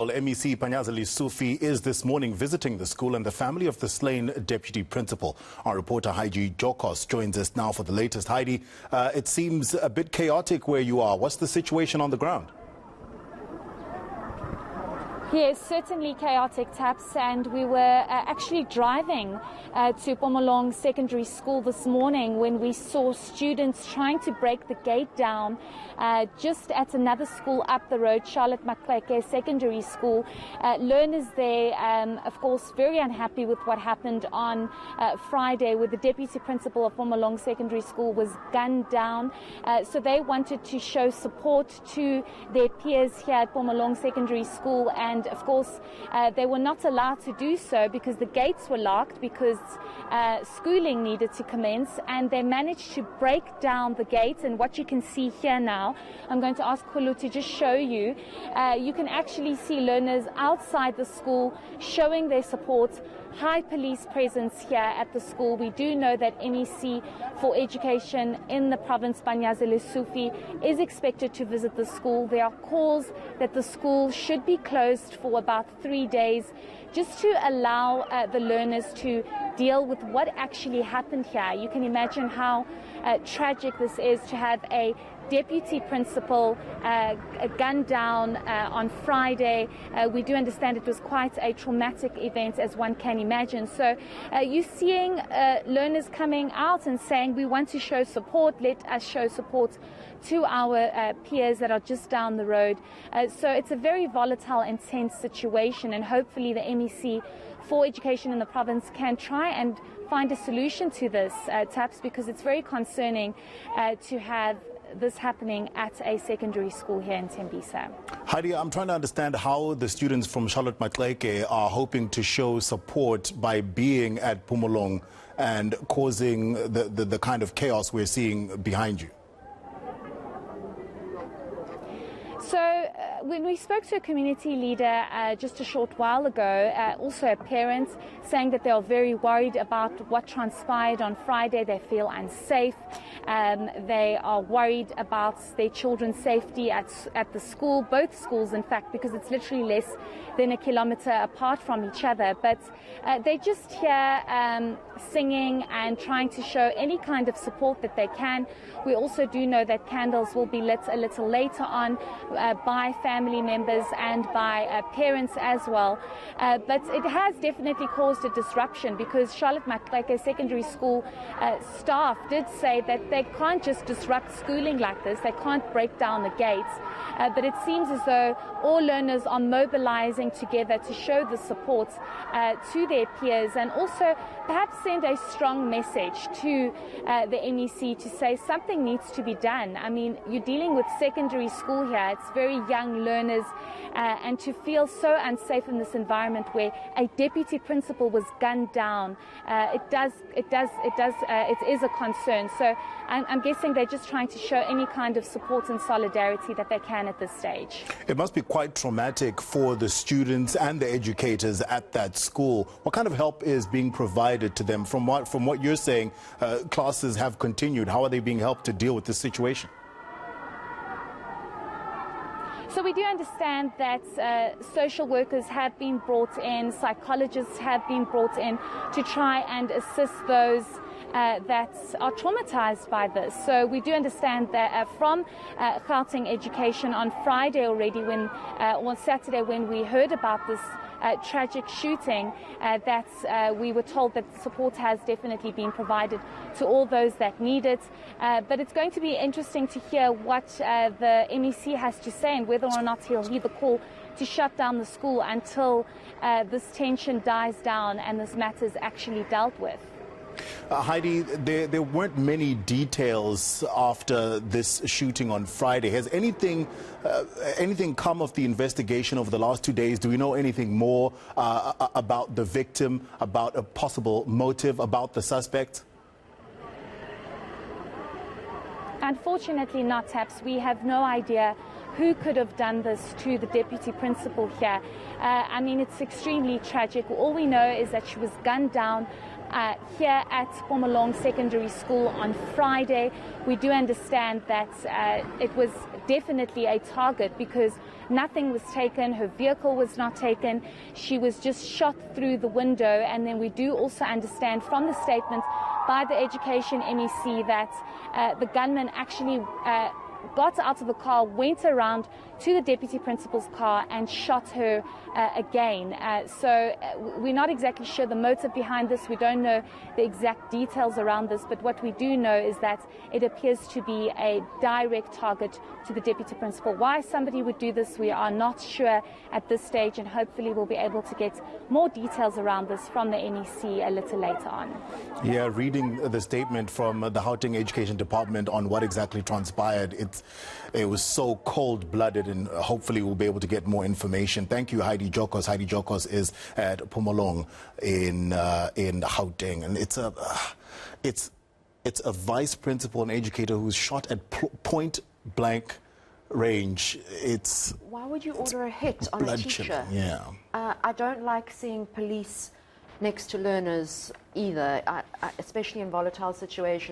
Well, MEC Panyaza Lesufi is this morning visiting the school and the family of the slain deputy principal. Our reporter Heidi Giokos joins us now for the latest. Heidi, it seems a bit chaotic where you are. What's the situation on the ground? Yes, certainly chaotic, Taps, and we were actually driving to Phomolong Secondary School this morning when we saw students trying to break the gate down just at another school up the road, Charlotte Maxeke Secondary School. Learners there, of course, very unhappy with what happened on Friday, where the deputy principal of Phomolong Secondary School was gunned down. So they wanted to show support to their peers here at Phomolong Secondary School, and of course, they were not allowed to do so because the gates were locked, because schooling needed to commence, and they managed to break down the gates. And what you can see here now, I'm going to ask Kulu to just show you. You can actually see learners outside the school showing their support. High police presence here at the school. We do know that MEC for Education in the province, Panyaza Lesufi, is expected to visit the school. There are calls that the school should be closed for about 3 days, just to allow the learners to deal with what actually happened here. You can imagine how tragic this is, to have a deputy principal gunned down on Friday. We do understand it was quite a traumatic event, as one can imagine. So you're seeing learners coming out and saying, we want to show support, let us show support to our peers that are just down the road. So it's a very volatile and tense situation, and hopefully the MEC for Education in the province can try and find a solution to this, Taps, because it's very concerning to have this happening at a secondary school here in Tembisa. Heidi, I'm trying to understand how the students from Charlotte Maxeke are hoping to show support by being at Phomolong and causing the kind of chaos we're seeing behind you. So when we spoke to a community leader just a short while ago, also a parent, saying that they are very worried about what transpired on Friday. They feel unsafe. They are worried about their children's safety at the school, both schools in fact, because it's literally less than a kilometer apart from each other. But they're just here singing and trying to show any kind of support that they can. We also do know that candles will be lit a little later on by family members and by parents as well. But it has definitely caused a disruption, because Charlotte Maxeke Secondary School staff did say that they can't just disrupt schooling like this. They can't break down the gates. But it seems as though all learners are mobilizing together to show the support to their peers, and also perhaps send a strong message to the MEC to say something needs to be done. I mean, you're dealing with secondary school here. It's very young learners, and to feel so unsafe in this environment where a deputy principal was gunned down, it is a concern. So I'm guessing they're just trying to show any kind of support and solidarity that they can at this stage. It must be quite traumatic for the students and the educators at that school. What kind of help is being provided to them? From what you're saying, classes have continued. How are they being helped to deal with this situation? So we do understand that social workers have been brought in, psychologists have been brought in to try and assist those that are traumatized by this. So we do understand that from Gauteng Education on Friday already, on Saturday when we heard about this tragic shooting, that we were told that support has definitely been provided to all those that need it. But it's going to be interesting to hear what the MEC has to say, and whether or not he'll heed the call to shut down the school until this tension dies down and this matter is actually dealt with. Heidi, there weren't many details after this shooting on Friday. Has anything come of the investigation over the last 2 days? Do we know anything more about the victim, about a possible motive, about the suspect? Unfortunately not, Taps. We have no idea who could have done this to the deputy principal here. I mean, it's extremely tragic. All we know is that she was gunned down here at Phomolong Secondary School on Friday. We do understand that it was definitely a target, because Nothing was taken. Her vehicle was not taken. She was just shot through the window. And then we do also understand from the statement by the Education MEC that the gunman actually got out of the car, went around to the deputy principal's car and shot her again. So we're not exactly sure the motive behind this. We don't know the exact details around this, but what we do know is that it appears to be a direct target to the deputy principal. Why somebody would do this, we are not sure at this stage, and hopefully we'll be able to get more details around this from the NEC a little later on. Yeah, reading the statement from the Gauteng Education Department on what exactly transpired, it was so cold-blooded, and hopefully we'll be able to get more information. Thank you, Heidi Giokos. Heidi Giokos is at Phomolong in Gauteng, and it's a vice principal and educator who's shot at point-blank range. Why would you order a hit on a teacher? Yeah. I don't like seeing police next to learners either, especially in volatile situations.